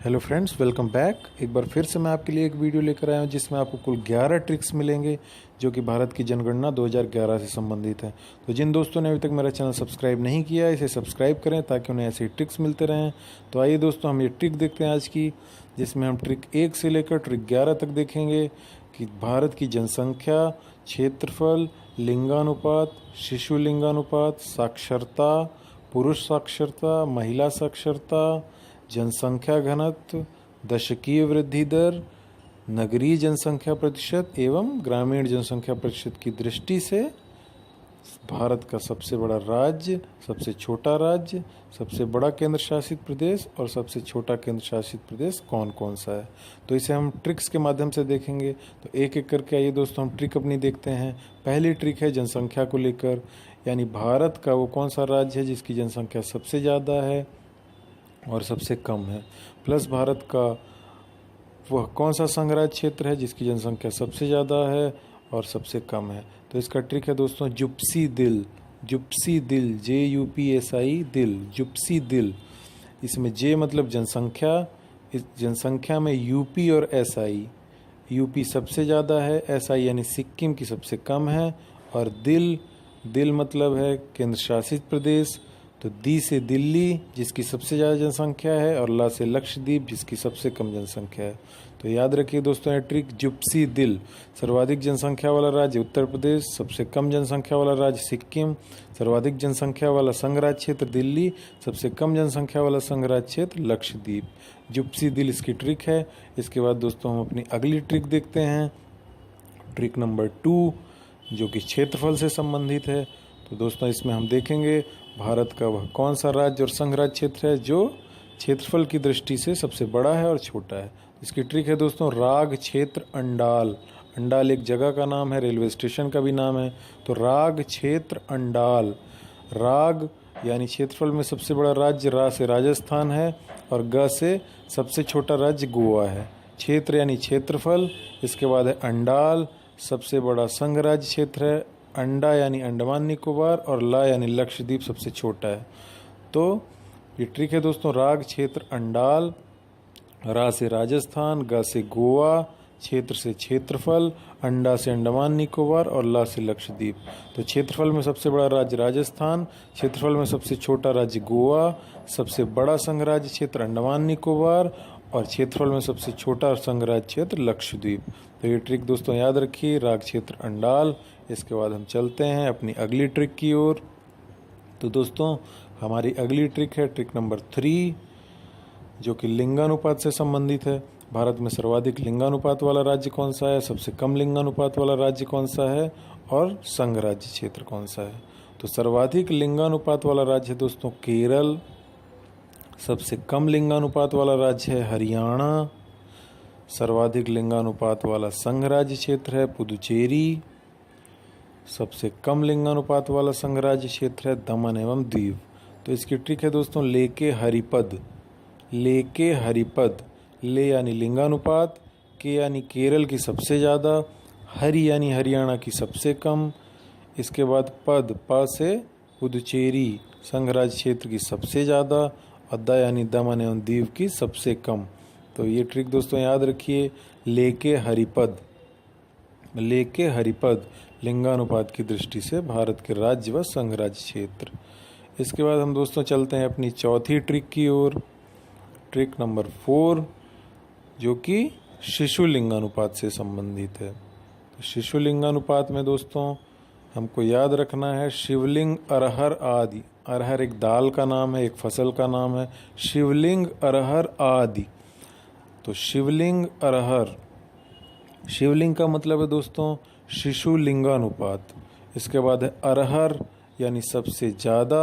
Hello friends, welcome back. एक बार फिर से मैं आपके लिए एक वीडियो लेकर आया हूँ जिसमें आपको कुल 11 ट्रिक्स मिलेंगे जो कि भारत की जनगणना 2011 से संबंधित है। तो जिन दोस्तों ने अभी तक मेरा चैनल सब्सक्राइब नहीं किया है इसे सब्सक्राइब करें ताकि उन्हें ऐसे ही ट्रिक्स मिलते रहें। तो आइए दोस्तों, हम ये ट्रिक देखते हैं आज की, जिसमें हम ट्रिक 1 से लेकर ट्रिक 11 तक देखेंगे कि भारत की जनसंख्या, क्षेत्रफल, लिंगानुपात, शिशु लिंगानुपात, साक्षरता, पुरुष साक्षरता, महिला साक्षरता, जनसंख्या घनत्व, दशकीय वृद्धि दर, नगरीय जनसंख्या प्रतिशत एवं ग्रामीण जनसंख्या प्रतिशत की दृष्टि से भारत का सबसे बड़ा राज्य, सबसे छोटा राज्य, सबसे बड़ा केंद्र शासित प्रदेश और सबसे छोटा केंद्र शासित प्रदेश कौन कौन सा है। तो इसे हम ट्रिक्स के माध्यम से देखेंगे। तो एक एक करके आइए दोस्तों हम ट्रिक अपनी देखते हैं। पहली ट्रिक है जनसंख्या को लेकर, यानी भारत का वो कौन सा राज्य है जिसकी जनसंख्या सबसे ज़्यादा है और सबसे कम है, प्लस भारत का वह कौन सा संघराज्य क्षेत्र है जिसकी जनसंख्या सबसे ज़्यादा है और सबसे कम है। तो इसका ट्रिक है दोस्तों जुप्सी दिल। जुप्सी दिल, JUPSI दिल, जुप्सी दिल। इसमें जे मतलब जनसंख्या, इस जनसंख्या में यूपी और SI, यूपी सबसे ज़्यादा है, SI यानी सिक्किम की सबसे कम है, और दिल, दिल मतलब है केंद्र शासित प्रदेश। तो दी से दिल्ली जिसकी सबसे ज़्यादा जनसंख्या है और ला से लक्षद्वीप जिसकी सबसे कम जनसंख्या है। तो याद रखिए दोस्तों ये ट्रिक जुप्सी दिल। सर्वाधिक जनसंख्या वाला राज्य उत्तर प्रदेश, सबसे कम जनसंख्या वाला राज्य सिक्किम, सर्वाधिक जनसंख्या वाला संघराज्य क्षेत्र दिल्ली, सबसे कम जनसंख्या वाला संघराज्य क्षेत्र लक्षद्वीप। जुप्सी दिल इसकी ट्रिक है। इसके बाद दोस्तों हम अपनी अगली ट्रिक देखते हैं, ट्रिक नंबर 2, जो कि क्षेत्रफल से संबंधित है। तो दोस्तों इसमें हम देखेंगे भारत का वह कौन सा राज्य और संघराज्य क्षेत्र है जो क्षेत्रफल की दृष्टि से सबसे बड़ा है और छोटा है। इसकी ट्रिक है दोस्तों राग क्षेत्र अंडाल। अंडाल एक जगह का नाम है, रेलवे स्टेशन का भी नाम है। तो राग क्षेत्र अंडाल। राग यानी क्षेत्रफल में सबसे बड़ा राज्य रा से राजस्थान है और ग से सबसे छोटा राज्य गोवा है। क्षेत्र यानी क्षेत्रफल। इसके बाद है अंडाल, सबसे बड़ा संघ राज्य क्षेत्र है। अंडा यानी अंडमान निकोबार और ला यानी लक्षद्वीप सबसे छोटा है। तो ये ट्रिक है दोस्तों राग क्षेत्र अंडाल। रा से राजस्थान, गा से गोवा, क्षेत्र से क्षेत्रफल, अंडा से अंडमान निकोबार और ला से लक्षद्वीप। तो क्षेत्रफल में सबसे बड़ा राज्य राजस्थान, क्षेत्रफल में सबसे छोटा राज्य गोवा, सबसे बड़ा संघ राज्य क्षेत्र अंडमान निकोबार और क्षेत्रफल में सबसे छोटा संघ राज्य क्षेत्र लक्षद्वीप। तो ये ट्रिक दोस्तों याद रखिए राग क्षेत्र अंडाल। इसके बाद हम चलते हैं अपनी अगली ट्रिक की ओर। तो दोस्तों हमारी अगली ट्रिक है ट्रिक नंबर 3, जो कि लिंगानुपात से संबंधित है। भारत में सर्वाधिक लिंगानुपात वाला राज्य कौन सा है, सबसे कम लिंगानुपात वाला राज्य कौन सा है और संघ राज्य क्षेत्र कौन सा है। तो सर्वाधिक लिंगानुपात वाला राज्य है दोस्तों केरल, सबसे कम लिंगानुपात वाला राज्य है हरियाणा, सर्वाधिक लिंगानुपात वाला संघ राज्य क्षेत्र है पुदुचेरी, सबसे कम लिंगानुपात वाला संघ राज्य क्षेत्र है दमन एवं दीव। तो इसकी ट्रिक है दोस्तों लेके हरिपद। लेके हरिपद, ले यानी लिंगानुपात, के यानी केरल की सबसे ज़्यादा, हरि यानी हरियाणा की सबसे कम, इसके बाद पद, प से पुदुचेरी संघ राज्य क्षेत्र की सबसे ज़्यादा और द यानी दमन एवं दीव की सबसे कम। तो ये ट्रिक दोस्तों याद रखिए लेके हरिपद। लेके हरिपद लिंगानुपात की दृष्टि से भारत के राज्य व संघ राज्य क्षेत्र। इसके बाद हम दोस्तों चलते हैं अपनी चौथी ट्रिक की ओर, ट्रिक नंबर 4, जो कि शिशु लिंगानुपात से संबंधित है। तो शिशु लिंगानुपात में दोस्तों हमको याद रखना है शिवलिंग, अरहर आदि। अरहर एक दाल का नाम है, एक फसल का नाम है। शिवलिंग, अरहर आदि। तो शिवलिंग, अरहर, शिवलिंग का मतलब है दोस्तों शिशु लिंगानुपात। इसके बाद है अरहर यानी सबसे ज़्यादा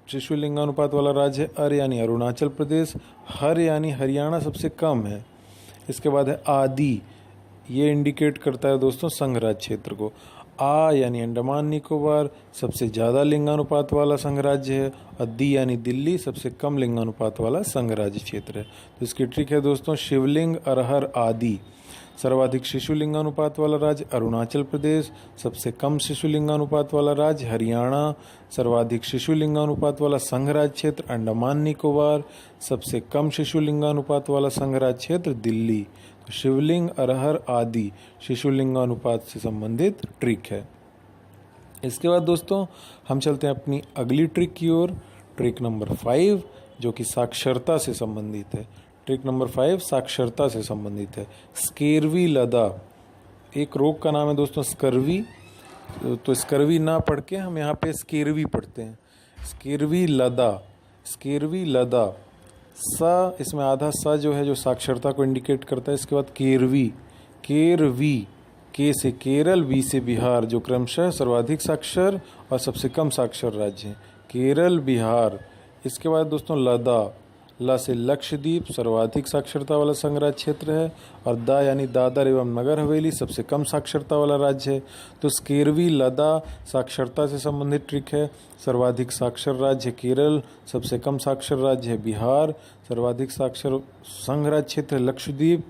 शिशु लिंगानुपात वाला राज्य है अर यानी अरुणाचल प्रदेश, हर यानी हरियाणा सबसे कम है। इसके बाद है आदि, ये इंडिकेट करता है दोस्तों संघ राज्य क्षेत्र को। आ यानी अंडमान निकोबार सबसे ज़्यादा लिंगानुपात वाला संघ राज्य है और दी यानी दिल्ली सबसे कम लिंगानुपात वाला संघ राज्य क्षेत्र है। तो इसकी ट्रिक है दोस्तों शिवलिंग, अरहर आदि। सर्वाधिक शिशु लिंगानुपात वाला राज्य अरुणाचल प्रदेश, सबसे कम शिशु लिंगानुपात वाला राज्य हरियाणा, सर्वाधिक शिशु लिंगानुपात वाला संघ राज्य क्षेत्र अंडमान निकोबार, सबसे कम शिशु लिंगानुपात वाला संघ राज्य क्षेत्र दिल्ली। तो शिवलिंग, अरहर आदि शिशु लिंगानुपात से संबंधित ट्रिक है। इसके बाद दोस्तों हम चलते हैं अपनी अगली ट्रिक की ओर, ट्रिक नंबर 5, जो कि साक्षरता से संबंधित है। ट्रिक नंबर 5 साक्षरता से संबंधित है। स्केरवी लदा, एक रोग का नाम है दोस्तों स्कर्वी, तो स्कर्वी ना पढ़ के हम यहाँ पे स्केरवी पढ़ते हैं। स्केरवी लदा, स्केरवी लदा, सा इसमें आधा सा जो है जो साक्षरता को इंडिकेट करता है। इसके बाद केरवी, केरवी, के से केरल, वी से बिहार, जो क्रमशः सर्वाधिक साक्षर और सबसे कम साक्षर राज्य हैं, केरल, बिहार। इसके बाद दोस्तों लदा, ला से लक्षद्वीप, सर्वाधिक साक्षरता वाला संघ राज्य क्षेत्र है, और दा यानी दादर एवं नगर हवेली, सबसे कम साक्षरता वाला राज्य है। तो स्केरवी लदा साक्षरता से संबंधित ट्रिक है। सर्वाधिक साक्षर राज्य केरल, सबसे कम साक्षर राज्य है बिहार, सर्वाधिक साक्षर संघ राज्य क्षेत्र है लक्षद्वीप,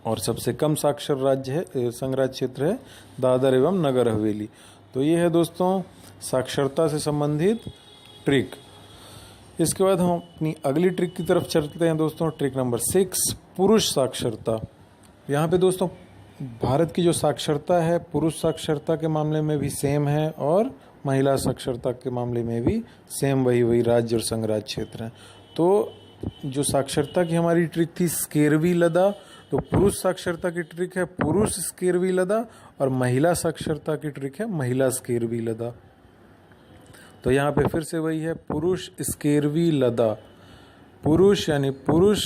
और सबसे कम साक्षर राज्य है संघ राज्य क्षेत्र है दादर एवं नगर हवेली। तो ये है दोस्तों साक्षरता से संबंधित ट्रिक। इसके बाद हम अपनी अगली ट्रिक की तरफ चलते हैं दोस्तों, ट्रिक नंबर 6, पुरुष साक्षरता। यहाँ पे दोस्तों भारत की जो साक्षरता है पुरुष साक्षरता के मामले में भी सेम है और महिला साक्षरता के मामले में भी सेम वही राज्य और संघ राज्य क्षेत्र हैं। तो जो साक्षरता की हमारी ट्रिक थी स्केरवी लदा, तो पुरुष साक्षरता की ट्रिक है पुरुष स्केरवी लदा, और महिला साक्षरता की ट्रिक है महिला स्केरवी लदा। तो यहाँ पे फिर से वही है पुरुष स्केरवी लदा। पुरुष यानी पुरुष,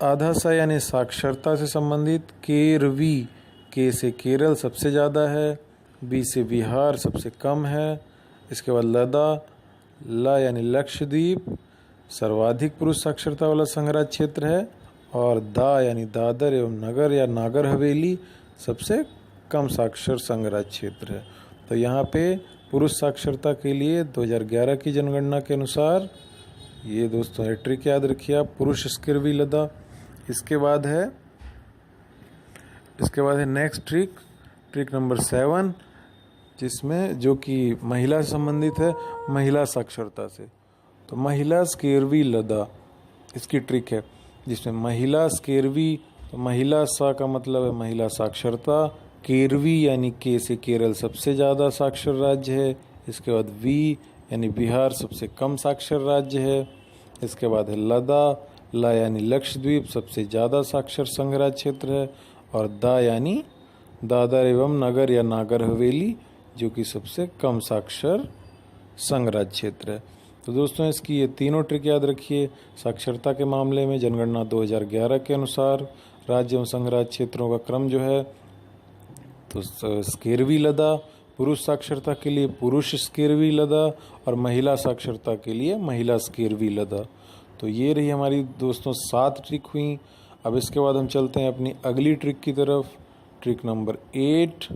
आधा सा यानी साक्षरता से संबंधित, केरवी, के से केरल सबसे ज़्यादा है, बी से बिहार सबसे कम है। इसके बाद लदा, ला यानी लक्षद्वीप, सर्वाधिक पुरुष साक्षरता वाला संघ राज्य क्षेत्र है, और दा यानी दादर एवं नगर या नागर हवेली, सबसे कम साक्षर संघ राज्य क्षेत्र है। तो यहाँ पे पुरुष साक्षरता के लिए 2011 की जनगणना के अनुसार ये दोस्तों ये ट्रिक याद रखिए आप, पुरुष स्केरवी लदा। इसके बाद है नेक्स्ट ट्रिक, ट्रिक नंबर 7, जिसमें जो कि महिला से संबंधित है, महिला साक्षरता से। तो महिला स्केरवी लदा इसकी ट्रिक है, जिसमें महिला स्केरवी, तो महिला सा का मतलब है महिला साक्षरता, केरवी यानी के से केरल सबसे ज़्यादा साक्षर राज्य है। इसके बाद वी यानी बिहार सबसे कम साक्षर राज्य है। इसके बाद है लदा, ला यानी लक्षद्वीप सबसे ज़्यादा साक्षर संघ राज्य क्षेत्र है, और दा यानी दादर एवं नगर या नागर हवेली, जो कि सबसे कम साक्षर संघ राज्य क्षेत्र है। तो दोस्तों इसकी ये तीनों ट्रिक याद रखिए। साक्षरता के मामले में जनगणना 2011 के अनुसार राज्य एवं संघ राज्य क्षेत्रों का क्रम जो है, तो स्केरवी लदा, पुरुष साक्षरता के लिए पुरुष स्केरवी लदा, और महिला साक्षरता के लिए महिला स्केरवी लदा। तो ये रही हमारी दोस्तों 7 ट्रिक हुई। अब इसके बाद हम चलते हैं अपनी अगली ट्रिक की तरफ, ट्रिक नंबर 8।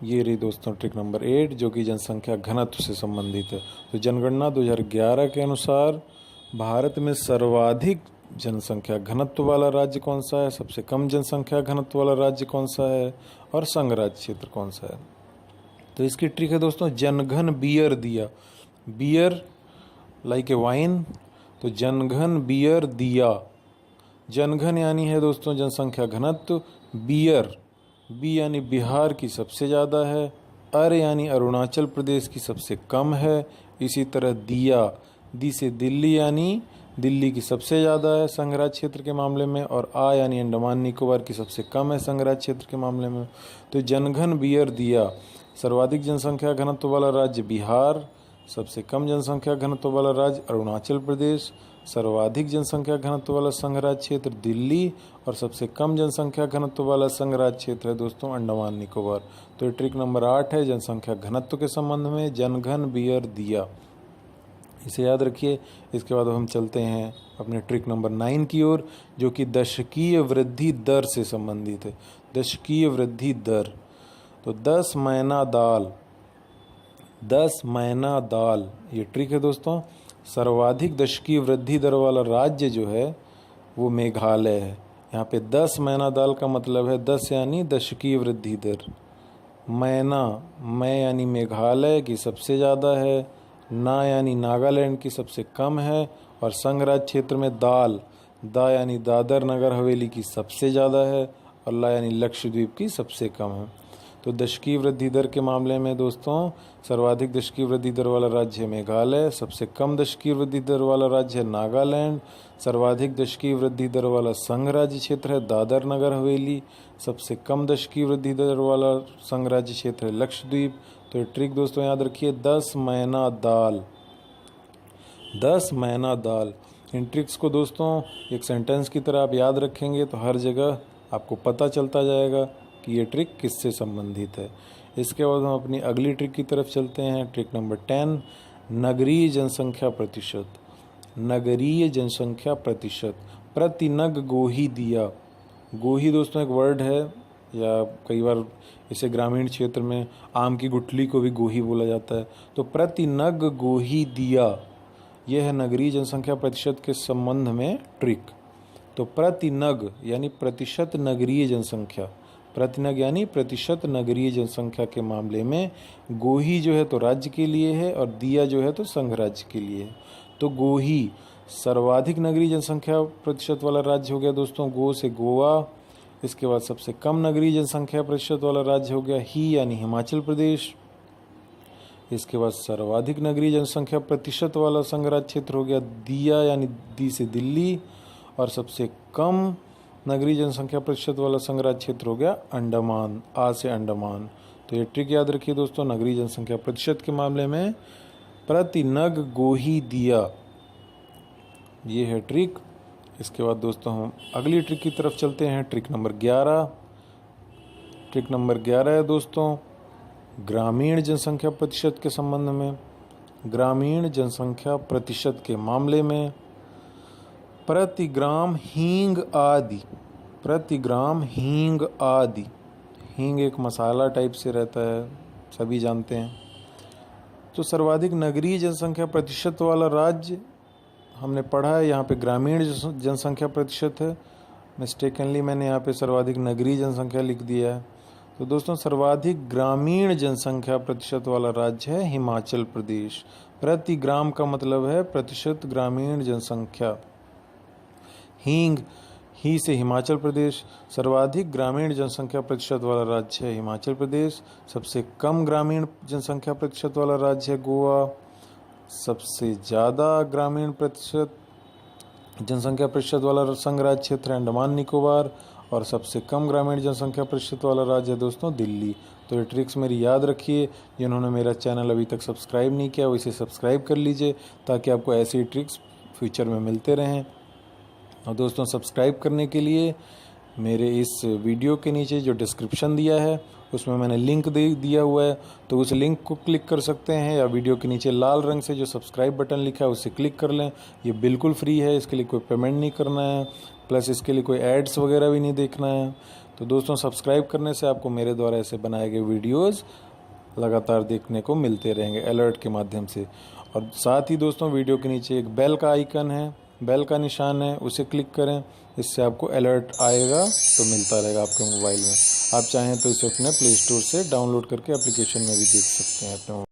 ये रही दोस्तों ट्रिक नंबर 8, जो कि जनसंख्या घनत्व से संबंधित है। तो जनगणना 2011 के अनुसार भारत में सर्वाधिक जनसंख्या घनत्व वाला राज्य कौन सा है, सबसे कम जनसंख्या घनत्व वाला राज्य कौन सा है, और संघ राज्य क्षेत्र कौन सा है। तो इसकी ट्रिक है दोस्तों जनघन बियर दिया, बियर लाइक ए वाइन, तो जनघन बियर दिया। जनघन यानी है दोस्तों जनसंख्या घनत्व, बियर, बी यानी बिहार की सबसे ज़्यादा है, अर यानी अरुणाचल प्रदेश की सबसे कम है। इसी तरह दिया, दी से दिल्ली यानी दिल्ली की सबसे ज़्यादा है संघ राज्य क्षेत्र के मामले में, और आ यानी अंडमान निकोबार की सबसे कम है संघ राज्य क्षेत्र के मामले में। तो जनघन बियर दिया, सर्वाधिक जनसंख्या घनत्व वाला राज्य बिहार, सबसे कम जनसंख्या घनत्व वाला राज्य अरुणाचल प्रदेश, सर्वाधिक जनसंख्या घनत्व वाला संघ राज्य क्षेत्र दिल्ली, और सबसे कम जनसंख्या घनत्व वाला संघ राज्य क्षेत्र है दोस्तों अंडमान निकोबार। तो ये ट्रिक नंबर 8 है जनसंख्या घनत्व के संबंध में, जनघन बियर दिया, इसे याद रखिए। इसके बाद हम चलते हैं अपने ट्रिक नंबर 9 की ओर, जो कि दशकीय वृद्धि दर से संबंधित है। दशकीय वृद्धि दर, तो 10 मैना दाल, 10 मैना दाल, ये ट्रिक है दोस्तों। सर्वाधिक दशकीय वृद्धि दर वाला राज्य जो है वो मेघालय है। यहाँ पे 10 मैना दाल का मतलब है 10 यानी दशकीय वृद्धि दर। मैना, मैं यानी मेघालय की सबसे ज़्यादा है, ना यानी नागालैंड की सबसे कम है, और संघ राज्य क्षेत्र में दाल, दा यानी दादर नगर हवेली की सबसे ज़्यादा है, और ला यानी लक्षद्वीप की सबसे कम है। तो दशकीय वृद्धि दर के मामले में दोस्तों सर्वाधिक दशकीय वृद्धि दर वाला राज्य है मेघालय, सबसे कम दशकीय वृद्धि दर वाला राज्य है नागालैंड, सर्वाधिक दशकीय वृद्धि दर वाला संघ राज्य क्षेत्र है दादर नगर हवेली, सबसे कम दशकीय वृद्धि दर वाला संघ राज्य क्षेत्र है लक्षद्वीप। तो ये ट्रिक दोस्तों याद रखिए, 10 मैना दाल, 10 मैना दाल। इन ट्रिक्स को दोस्तों एक सेंटेंस की तरह आप याद रखेंगे तो हर जगह आपको पता चलता जाएगा कि ये ट्रिक किससे संबंधित है। इसके बाद हम अपनी अगली ट्रिक की तरफ चलते हैं। ट्रिक नंबर 10, नगरीय जनसंख्या प्रतिशत। नगरीय जनसंख्या प्रतिशत, प्रति नग गोही दिया। गोही दोस्तों एक वर्ड है, या कई बार इसे ग्रामीण क्षेत्र में आम की गुठली को भी गोही बोला जाता है। तो प्रति नग गोही दिया, यह है नगरीय जनसंख्या प्रतिशत के संबंध में ट्रिक। तो प्रति नग यानी प्रतिशत नगरीय जनसंख्या, प्रतिनग यानी प्रतिशत नगरीय जनसंख्या के मामले में गोही जो है तो राज्य के लिए है, और दिया जो है तो संघ राज्य के लिए है। तो गोही सर्वाधिक नगरीय जनसंख्या प्रतिशत वाला राज्य हो गया दोस्तों, गो से गोवा। इसके बाद सबसे कम नगरीय जनसंख्या प्रतिशत वाला राज्य हो गया ही यानी हिमाचल प्रदेश। इसके बाद सर्वाधिक नगरीय जनसंख्या प्रतिशत वाला संघ राज्य क्षेत्र हो गया दिया यानी दी से दिल्ली, और सबसे कम नगरीय जनसंख्या प्रतिशत वाला संघ राज्य क्षेत्र हो गया अंडमान, आ से अंडमान। तो ये ट्रिक याद रखिए दोस्तों, नगरीय जनसंख्या प्रतिशत के मामले में प्रति नग गोही दिया, ये है ट्रिक। इसके बाद दोस्तों हम अगली ट्रिक की तरफ चलते हैं। Trick number 11। ट्रिक नंबर 11 है दोस्तों ग्रामीण जनसंख्या प्रतिशत के संबंध में। ग्रामीण जनसंख्या प्रतिशत के मामले में प्रति ग्राम हींग आदि, प्रति ग्राम हींग आदि। हींग एक मसाला टाइप से रहता है, सभी जानते हैं। तो सर्वाधिक नगरीय जनसंख्या प्रतिशत वाला राज्य हमने पढ़ा है, यहाँ पे ग्रामीण जनसंख्या प्रतिशत है। मिस्टेकनली मैंने यहाँ पे सर्वाधिक नगरीय जनसंख्या लिख दिया है। तो दोस्तों सर्वाधिक ग्रामीण जनसंख्या प्रतिशत वाला राज्य है हिमाचल प्रदेश। प्रति ग्राम का मतलब है प्रतिशत ग्रामीण जनसंख्या। हींग, ही से हिमाचल प्रदेश। सर्वाधिक ग्रामीण जनसंख्या प्रतिशत वाला राज्य है हिमाचल प्रदेश। सबसे कम ग्रामीण जनसंख्या प्रतिशत वाला राज्य है गोवा। सबसे ज़्यादा ग्रामीण प्रतिशत जनसंख्या प्रतिशत वाला संघ राज्य क्षेत्र है अंडमान निकोबार, और सबसे कम ग्रामीण जनसंख्या प्रतिशत वाला राज्य है दोस्तों दिल्ली। तो ये ट्रिक्स मेरी याद रखिए। जिन्होंने मेरा चैनल अभी तक सब्सक्राइब नहीं किया वो इसे सब्सक्राइब कर लीजिए, ताकि आपको ऐसी ट्रिक्स फ्यूचर में मिलते रहें। और दोस्तों सब्सक्राइब करने के लिए मेरे इस वीडियो के नीचे जो डिस्क्रिप्शन दिया है उसमें मैंने लिंक दिया हुआ है, तो उस लिंक को क्लिक कर सकते हैं, या वीडियो के नीचे लाल रंग से जो सब्सक्राइब बटन लिखा है उसे क्लिक कर लें। ये बिल्कुल फ्री है, इसके लिए कोई पेमेंट नहीं करना है, प्लस इसके लिए कोई एड्स वगैरह भी नहीं देखना है। तो दोस्तों सब्सक्राइब करने से आपको मेरे द्वारा ऐसे बनाए गए वीडियोज़ लगातार देखने को मिलते रहेंगे अलर्ट के माध्यम से। और साथ ही दोस्तों वीडियो के नीचे एक बेल का आइकन है, बेल का निशान है, उसे क्लिक करें, इससे आपको अलर्ट आएगा तो मिलता रहेगा आपके मोबाइल में। आप चाहें तो इसे अपने प्ले स्टोर से डाउनलोड करके एप्लीकेशन में भी देख सकते हैं अपने